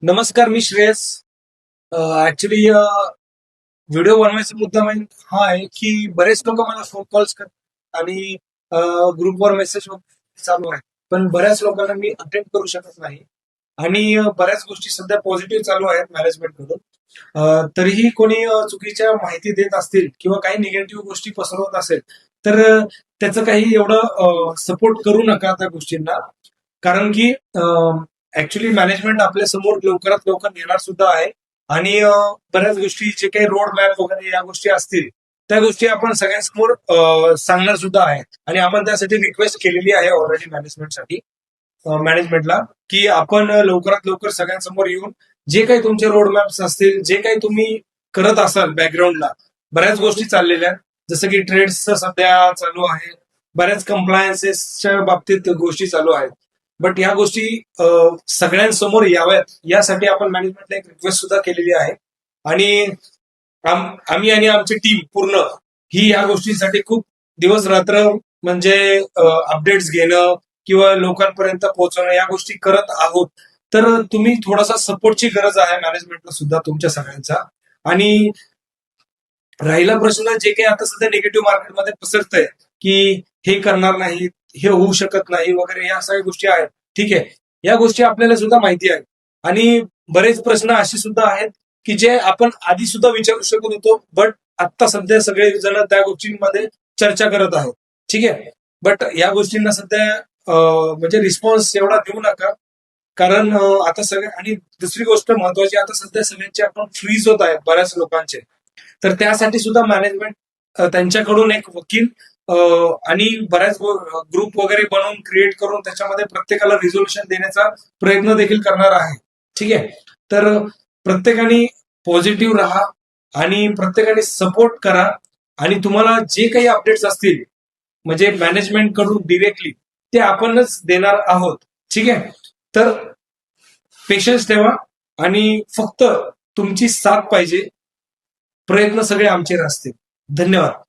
नमस्कार, मी Shreyas. Actually video बनवायचा मुद्दा हा आहे की बरेच लोक मला फोन कॉल्स करतात आणि ग्रुपवर मेसेज चालू आहे. पण बऱ्याच लोकांना मी अटेंड करू शकत नाही आणि बऱ्याच गोष्टी सध्या पॉझिटिव्ह चालू आहेत मॅनेजमेंट कडून. तरीही कोणी चुकीच्या माहिती देत असतील किंवा काही निगेटिव्ह गोष्टी पसरवत असेल तर त्याचं काही एवढं सपोर्ट करू नका त्या गोष्टींना. कारण की ऍक्च्युली मॅनेजमेंट आपल्या समोर लवकरात लवकर येणार सुद्धा आहे आणि बऱ्याच गोष्टी जे काही रोड मॅप वगैरे या गोष्टी असतील त्या गोष्टी आपण सगळ्यांसमोर सांगणार सुद्धा आहे आणि आपण त्यासाठी रिक्वेस्ट केलेली आहे ऑलरेडी मॅनेजमेंटला की आपण लवकरात लवकर सगळ्यांसमोर येऊन जे काही तुमचे रोड मॅप्स असतील, जे काही तुम्ही करत असाल बॅकग्राऊंडला, बऱ्याच गोष्टी चाललेल्या आहेत. जसं की ट्रेड्सचं सध्या चालू आहे, बऱ्याच कंप्लायन्सेसच्या बाबतीत गोष्टी चालू आहेत. बट या गोष्टी सगळ्यांसमोर याव्यात यासाठी आपण मॅनेजमेंटला एक रिक्वेस्ट सुद्धा केलेली आहे आणि आम्ही आणि आमची टीम पूर्ण ही या गोष्टींसाठी खूप दिवस रात्र म्हणजे अपडेट्स घेणं किंवा लोकांपर्यंत पोहोचवणं या गोष्टी करत आहोत. तर तुम्ही थोडासा सपोर्टची गरज आहे मॅनेजमेंटला सुद्धा तुमच्या सगळ्यांचा. आणि राहिला प्रश्न जे काही आता सध्या निगेटिव्ह मार्केटमध्ये पसरतंय की हे करणार नाही, हे होऊ शकत नाही वगैरे या सगळ्या गोष्टी आहेत. ठीक आहे, या गोष्टी आपल्याला सुद्धा माहिती आहेत आणि बरेच प्रश्न असे सुद्धा आहेत की जे आपण आधी सुद्धा विचारू शकत होतो, बट आता सध्या सगळे जण त्या गोष्टींमध्ये चर्चा करत आहेत. ठीक आहे, बट या गोष्टींना सध्या म्हणजे रिस्पॉन्स एवढा देऊ नका. कारण आता सगळे, आणि दुसरी गोष्ट महत्वाची, आता सध्या सगळ्यांचे अकाउंट फ्रीज होत आहेत बऱ्याच लोकांचे. तर त्यासाठी सुद्धा मॅनेजमेंट त्यांच्याकडून एक वकील आणि बऱ्याच ग्रुप वगैरे बनवून क्रिएट करून त्याच्यामध्ये प्रत्येकाला रिझोल्युशन देण्याचा प्रयत्न देखील करणार आहे. ठीक आहे, तर प्रत्येकाने पॉझिटिव्ह राहा आणि प्रत्येकाने सपोर्ट करा आणि तुम्हाला जे काही अपडेट्स असतील म्हणजे मॅनेजमेंट कडून डिरेक्टली ते आपणच देणार आहोत. ठीक आहे, तर पेशन्स ठेवा आणि फक्त तुमची साथ पाहिजे. प्रयत्न सगळे आमचे असतील. धन्यवाद.